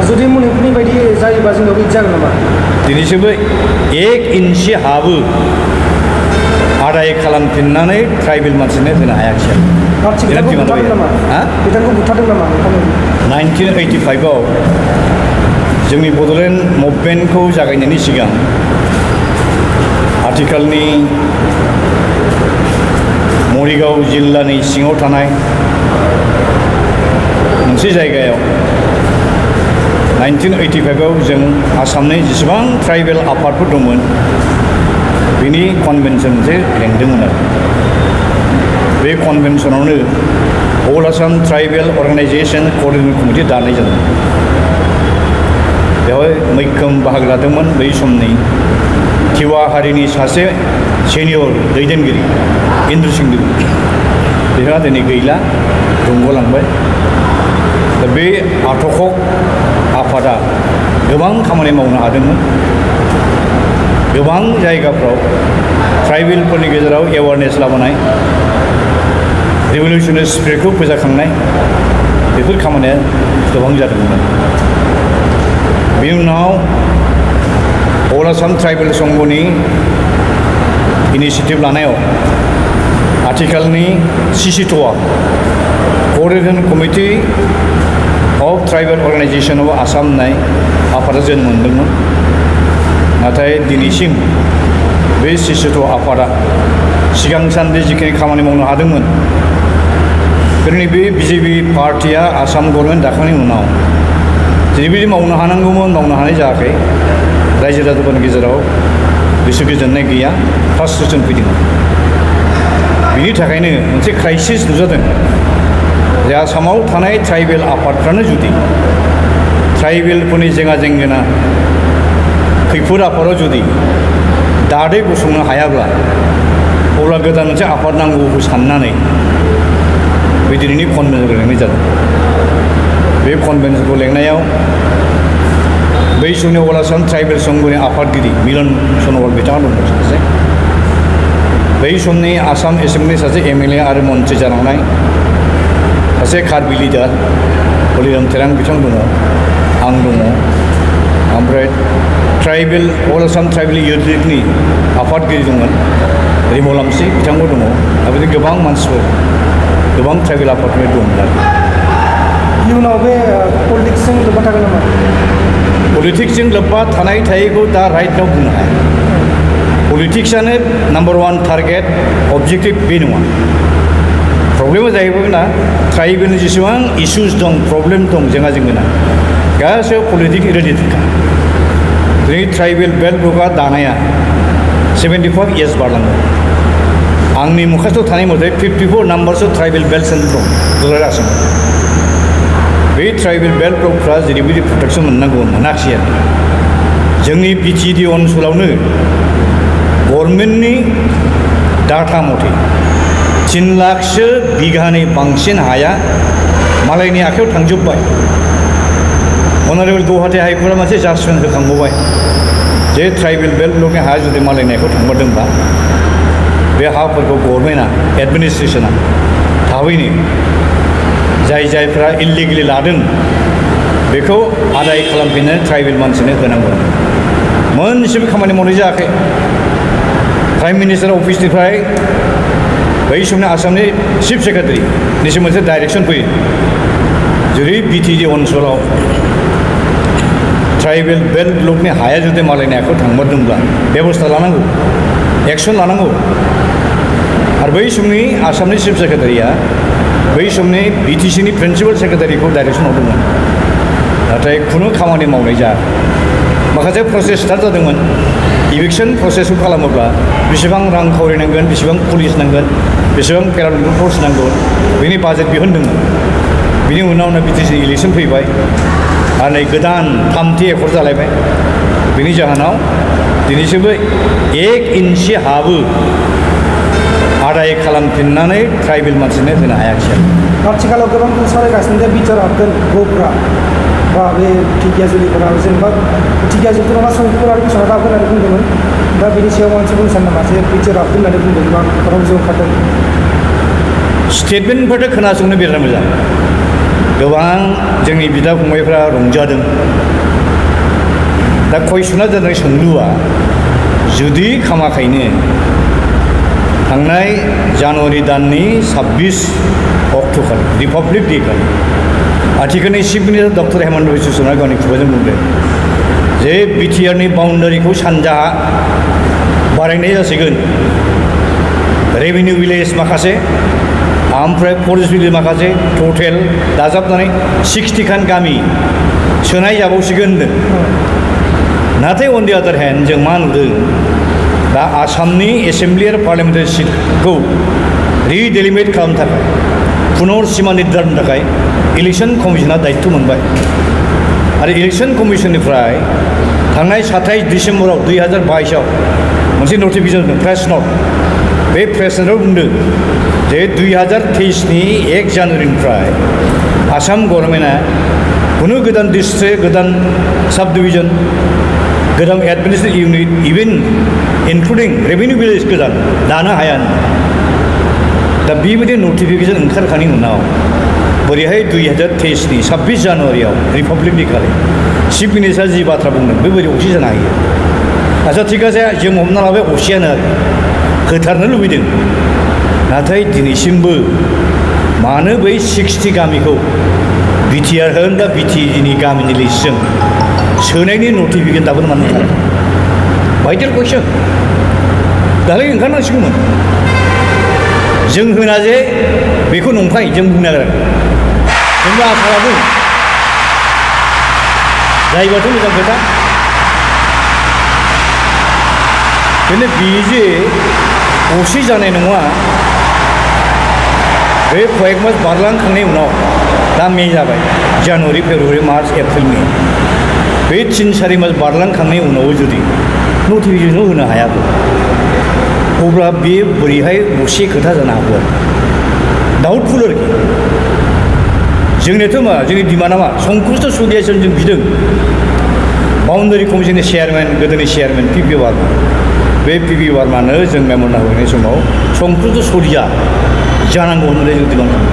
जुदि मणिपुरनि बायदि जायोबा जोंनाव बिदि जागोन नामा? दिनैसिमबो 1 इन्सि हाबो आदाय खालामफिननानै ट्राइबेल मानसिनो होनो हायाखिसै। बिथांखौ बुथारदों नामा? 1985 जोंनि बड'लेण्ड मुभमेन्टखौ जागायनायनि सिगां आथिखालनि मरिगाव जिल्लानि सिङाव थानाय मोनसे जायगायाव 1985 जों आसामनि जेसेबां ट्राइबेल आफादफोर दंमोन बिनि कनभेनसन मोनसे लेंदोंमोन आरो बे कनभेनसनावनो अल आसाम ट्राइबेल अर्गानाइजेशन क'अर्डिनेशन कमिटि दानाय जादों। बेवहाय मैखोम बाहागो लादोंमोन बै समनि टिवा हारिनि सासे सेनियर दैदेनगिरि इन्द्र सिंह देव। बिथाङा दिनै गैला, रुंग'लांबाय। दा बे आट'कक आफादा गोबां खामानि मावनो हादोंमोन। गोबां जायगाफ्राव ट्राइबेलफोरनि गेजेराव एवारनेस लाबोनाय, रिभलिउसनारि स्पिरिटखौ फोजाखांनाय, बेफोर खामानिया गोबां जादोंमोन। बेनि उनाव अल आसाम ट्राइबेल संघनि इनिसिएटिभ लानायाव आथिखालनि सिसिट'आ coordination committee of tribal organisation of Assam होननाय आफादा जोनोम मोनदोंमोन। नाथाय दिनैसिम बे सिसिट' आफादा सिगां सानदि जिखिनि खामानि मावनो हादोंमोन दिनै बे बिजेपि पार्टिया आसाम गभर्नमेन्ट दाखांनायनि उनाव जेरैबायदि मावनो हानांगौमोन मावनो हानाय जायाखै। रायजो राजाफोरनि गेजेराव गोसो गोजोननाय गैया, फ्रास्ट्रेसन फैदों। बिनि थाखायनो मोनसे क्राइसिस नुजादों जे आसामाव थानाय ट्राइबेल आफादफ्रानो जुदि ट्राइबेलफोरनि जेंना जेंगोना खैफोद आफादाव जुदि दादै गसंनो हायाब्ला अब्ला गोदान मोनसे आफाद नांगौखौ साननानै बे दिनैनि कनभेनसनखौ लेंनाय जादों। बे कनभेनसनखौ लेंनायाव बै समनि अल आसाम ट्राइबेल संघनि आफादगिरि मिलन सनवाल बिथाङा दंमोन सासे। बै समनि आसाम एसेम्बलिनि सासे MLA आरो मन्थ्रि जालांनाय सासे कार्बि लिडार हलिराम तेरां बिथां दङ, आं दङ। ओमफ्राय ट्राइबेल अल आसाम ट्राइबेल इयुथ लिगनि आफादगिरि दंमोन रिमल आमसि बिथांबो दङ। दा बिदि गोबां मानसिफोर गोबां ट्राइबेल आफादफोर दंमोन आरो। इयुनाव बे पलिटिक्सजों लोब्बा थागोन नामा? पलिटिक्सजों लोब्बा थानाय थायैखौ दा राइट नाव बुंनो हाया। पलिटिक्सआनो नाम्बार 1 टारगेट, अबजेक्टिभ बे नङा। प्रब्लेमा जाहैबाय ना ट्राइबेलनि जेसेबां इस्युज दं, प्रब्लेम दं, जेंना जेंगोना गासैबो पलिटिक्स रिलेटेडखा। दिनै ट्राइबेल बेल्ट ब्लकआ दानाया 75 इयार्स बारलाङो। आंनि मुखास्थ' थानाय मथे 54 नाम्बारसो ट्राइबेल बेल्ट सेन्टार दं दुलाराय आसामाव। बे ट्राइबेल बेल्ट ब्लकफ्रा जेरैबायदि प्रटेक्सन मोननांगौ मोनाखिसै आरो। जोंनि BTD ओनसोलावनो गभर्नमेन्टनि डाटा मथे 3 लाखसो बिघानि बांसिन हाया मालायनि आखायाव थांजोब्बाय। अनारेबल गुवाहाटी हाइकर्टआ मोनसे जाजमेन्ट होखांबावबाय जे ट्राइबेल बेल्ट ब्लकनि हाया जुदि मालायनि आखायाव थांबादोंबा बे हाफोरखौ गभर्नमेन्टआ एडमिनिस्ट्रेसना थाबैनो जायफ्रा इलिगेलि लादों बेखौ आदाय खालामफिननो ट्राइबेल मानसिनो होनांगौ। मोनसेबो खामानि मावनाय जायाखै। प्राइम मिनिस्टार अफिसनिफ्राय बै समनि आसामनि चिफ सेक्रेटारिनिसिम मोनसे डाइरेक्सन फैयो जुदि BTD ओनसोलाव ट्राइबेल बेल्ट ब्लकनि हाया जुदि मालायनि आखायाव थांबादोंब्ला बेबस्था लानांगौ, एक्सन लानांगौ। आरो बै समनि आसामनि चिफ सेक्रेटारिया बै समनि BTCनि प्रिन्सिपाल सेक्रेटारिखौ डाइरेक्सन हरदोंमोन। नाथाय खुनु खामानि मावनाय जायाखै। माखासे प्रसेस स्टार्ट जादोंमोन। इभिक्सन प्रसेसखौ खालामोब्ला बेसेबां रां खावरि नांगोन, बेसेबां पुलिस नांगोन, बेसेबां पेरामिलिटारि फर्स नांगोन, बेनि बाजेट दिहुनदोंमोन। बिनि उनावनो BTC इलेक्सन फैबाय आरो नै गोदान 3थि एकर्ड जालायबाय। बेनि जाहोनाव दिनैसिमबो 1 इन्सि हाबो आदाय खालामफिननानै ट्राइबेल मानसिनो होनो हायाखिसै। आथिखालाव गोबां सावरायगासिनो जे बिटिआर हाबगोन ग'फोरा बा बे धिकियाजुलिफोरा जेनेबा धिकियाजुलिथ' नङा संगिफोरा बिटिआर हाबगोन होननानै बुंदोंमोन। दा बिनि सायाव मोनसे बुंनो सानो नामा जे बिटिआर हाबगोन होननानै बुंदों बा खौरां बिजोङाव ओंखारदों? स्टेटमेन्टफोरखौ खोनासंनो बिराद मोजां। गोबां जोंनि बिदा फंबायफ्रा रंजादों दा कुइसना जादों सोंलुआ जुदि खामाखैनो थांनाय जानुवारि दाननि 26 अक्ट'खालि रिपाब्लिक डे खालि आथिखालनि chief minister doctor Himanta Biswa शर्माया गावनि खुगाजों बुंदों जे बिटिआरनि बाउन्डारिखौ सानजाहा बारायनाय जासिगोन रेभिनिउ भिलेज माखासे ओमफ्राय फरेस्ट भिलेज माखासे टटेल दाजाबनानै 60 खान गामि सोनाय जाबावसिगोन होनदों नाथाय अन दि आदार हेन्ड जों मा नुदों दा आसामनि एसेम्बलि आरो पार्लियामेन्टारि सिटखौ रिडेलिमिट खालामनो थाखाय पुनर सिमा निर्धारनो थाखाय इलेक्शन कमिशना दायित्व मोनबाय आरो इलेक्शन कमिशननिफ्राय थांनाय 27 डिसेम्बराव 2022आव मोनसे नटिफिकेसन होदों प्रेस नट बे प्रेस नटआव बुंदों जे 2023नि 1 जानुवारिनिफ्राय आसाम गभर्नमेन्टआ खुनु गोदान डिस्ट्रिक्ट गोदान साब डिभिजन गोदान administrative unit even including revenue village गोदान दानो हाया दा बेबायदि नटिफिकेसन ओंखारखांनायनि उनाव बोरैहाय 2023नि 26 जानुवारियाव रिपाब्लिक डे खालि चिफ मिनिस्टारा जि बाथ्रा बुंदों बेबायदि अक्सि जानो हायो आच्चा थिग আছে जों हमना लाबाय अक्सियानो होथारनो लुबैदों नाथाय दिनैसिमबो मानो बै 60 गामिखौ बिटिआर होन दा बिटिएनि गामिनि लिस्टजों सोनायनि नटिफिकेसन दाबोनो मोननो थाखाय भाइटेल कुइसन दालाय ओंखारनांसिगौमोन जों होना जे बेखौ नंखाय जों बुंनो नागिरा जोंबो आसा लादों जायोबाथ' मोजां खोथा खिन्थु बेयो जे असे जानाय नङा बे कয়েক मास बारलांखांनायनि उनाव दा मे जाबाय January February March April May बे 3-4 मास बारलांखांनायनि उनाव जुदि नटिफिकेसन होनो हायाबो अब्ला बे बोरैहाय असे खोथा जानो हागौ डाउटफुल आरोखि जोंनियाथ' मा जोंनि डिमान्डआ मा संकुचित सुदियासिम जों बिदों बाउन्डारि कमिसननि चेयारमेन गोदोनि चेयारमेन पि वार्मा बे पि वार्मानो जों मेम'रेन्डाम होनाय समाव संकुचित सुदिया जानांगौ होननानै जों डिमान्ड खालामो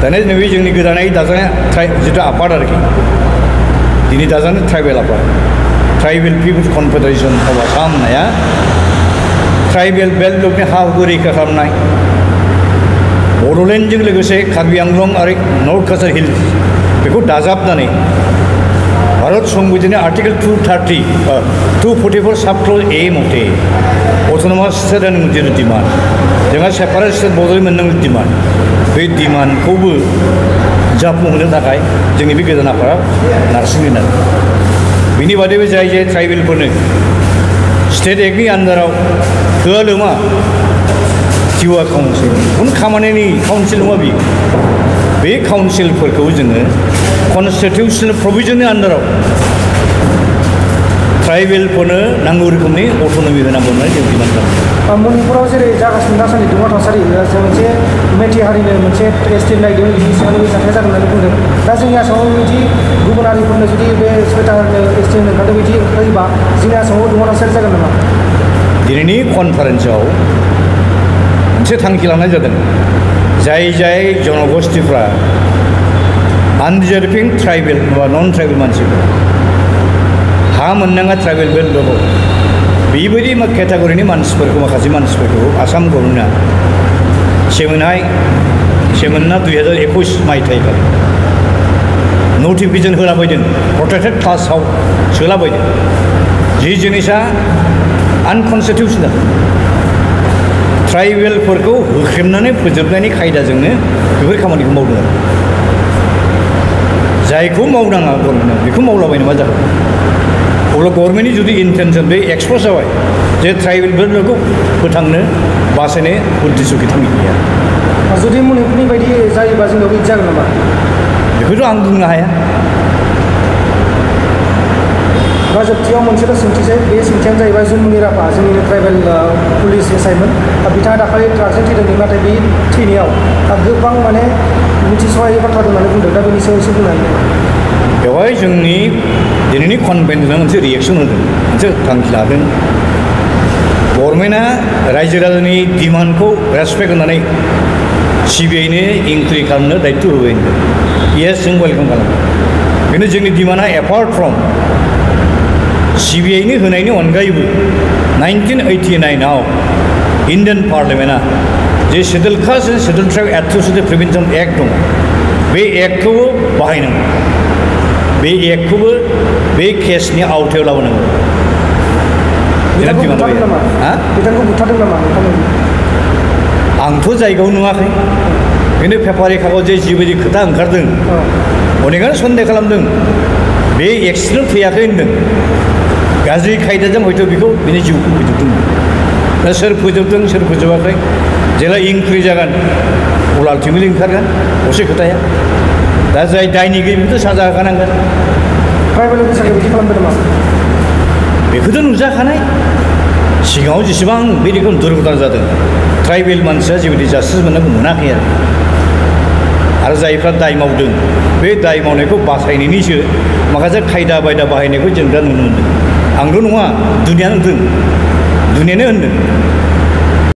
दानिया नैबे जोंनि गोदानै दाजानाय जिथु आफाद आरोखि दिनै दाजानाय ट्राइबेल आफाद ट्राइबेल पिपल्स कनफेडारेशन अफ आसाम होननाया ट्राइबेल बेल्ट ब्लकनि हा हुखौ रैखा खालामनाय बड'लेण्डजों लोगोसे कार्बि आंलं आरो नर्थ काछार हिल्स बेखौ दाजाबनानै भारत संबिधाननि आर्टिकेल 244 साब क्लज ए मथे अट'नमास स्टेट जिथु डिमान्ड जोंहा सेपारेट स्टेट बड'लेण्ड मोननांगौ डिमान्ड बे डिमान्डखौबो जाफुंहोनो थाखाय जोंनि बे गोदान आफादा नारसिनगोन आरो बिनि बादैबो जाय जाय ट्राइबेलफोरनो स्टेट एक्टनि आन्दाराव थोआ लोमा टिवा काउन्सिल खुनु खामानिनि काउन्सिल नङा बियो बे काउन्सिलफोरखौ जोङो कनस्टिटिउसनेल प्रभिजननि आन्दाराव ट्राइबेलफोरनो नांगौ रोखोमनि अट'नमि होनांगौ होननानै जों डिमान्ड खालामो मणिपुराव जेरै जागासिनो दासान्दि दुङा थासारि मोनसे मेथि हारिनो मोनसे एसटि नायदों बिनि सिगांनो बे जाथाया जागोन होननानै बुंदों दा जोंनि आसामाव बिदि गुबुन हारिफोरनो जुदि बे सयथा हारिनो एसटि ओंखारदों बिदि होयोबा जोंनि आसामाव दुङा थासारि जागोन नामा दिनैनि कनफारेन्सआव मोनसे थांखि लानाय जादों जाय जाय जनगोष्ठीफ्रा आनडिजार्भिं ट्राइबेल बा नन ट्राइबेल मानसिफोर हा मोननाङा ट्राइबेल बेल्ट ब्लकआव बेबायदि केटागरिनि मानसिफोरखौ माखासे मानसिफोरखौ आसाम गभर्नमेन्टआ सेमोनना 2021 मायथाइखालि नटिफिकेसन होलाबायदों प्रटेक्टेड क्लासाव सोलाबायदों जि जिनिसा आनकनस्टिटिउसनेल ट्राइबेलफोरखौ होख्रेमनानै फोजोबनायनि खायदाजोंनो बेफोर खामानिखौ मावदों आरो जायखौ मावनाङा गभर्नमेन्टआ बेखौ मावलाबायनो मा जागोन अब्ला गभर्नमेन्टनि जुदि इन्टेनसन बे एक्सप'ज जाबाय जे ट्राइबेलफोरखौ फोथांनो बासायनो उद्देश्य थांखि गैया जुदि मणिपुरनि बायदि जायोबा जोंनाव बिदि जागोन नामा बेखौथ' आं बुंनो हाया दा जोबथियाव मोनसेल' सोंथिसै बे सोंथियानो जाहैबाय जुनमुनि राभा जोंनि ट्राइबेल पुलिस एसआइमोन बिथाङा दाखालि ट्राकजों थैदोंमोन नाथाय बे थैनायाव गोबां माने मिथिसहायै बाथ्रा दं होननानै बुंदों दा बेनि सायाव एसे बुंनो हायो बेवहाय जोंनि दिनैनि कनभेन्सना मोनसे रिएक्सन होदों मोनसे थांखि लादों गभर्नमेन्टआ रायजो राजानि डिमान्डखौ रेसपेक्ट होनानै CBI नो इंक्वायरि खालामनो दायित्व होबाय होनदों येस जों वेलकाम खालामो बेनो जोंनि डिमान्डआ एपार्ट फ्रम CBI नो होनायनि अनगायैबो 1989 आव इंडियन पार्लियामेन्टआ जे schedule caste and schedule tribe atrocity prevention act दं बे एक्टखौबो बाहायनांगौ बे एक्टखौबो बे केसनि आवथायाव लाबोनांगौ बिथांखौ बुथारदों नामा आंथ' जायगायाव नुवाखै बेनो पेपारि कागजे जिबायदि खोथा ओंखारदों अनेकानो सन्देह खालामदों बे एक्सिडेन्ट फैयाखै होनदों गाज्रि खायदाजों हयथ' बेखौ बिनि जिउखौ फोजोबदोंमोन दा सोर फोजोबदों सोर फोजोबाखै जेला इंक्वायरि जागोन अब्ला आल्टिमेटलि ओंखारगोन असे खोथाया दा जाय दायनिगिरि बेखौथ' साजा होखानांगोन ट्राइबेल अफिसारखौ बिदि खालामदों नामा बेखौथ' नुजाखानाय सिगाङाव जेसेबां बे रोखोम दुर्घटना जादों ट्राइबेल मानसिया जेबायदि जास्टिस मोननांगौ मोनाखै आरो जायफ्रा दाय मावदों बे दाय मावनायखौ बासायनायनिसो माखासे खायदा बायदा बाहायनायखौ जों दा नुनो मोनदों आंल' नङा दुनियानो नुदों दुनियानो होनदों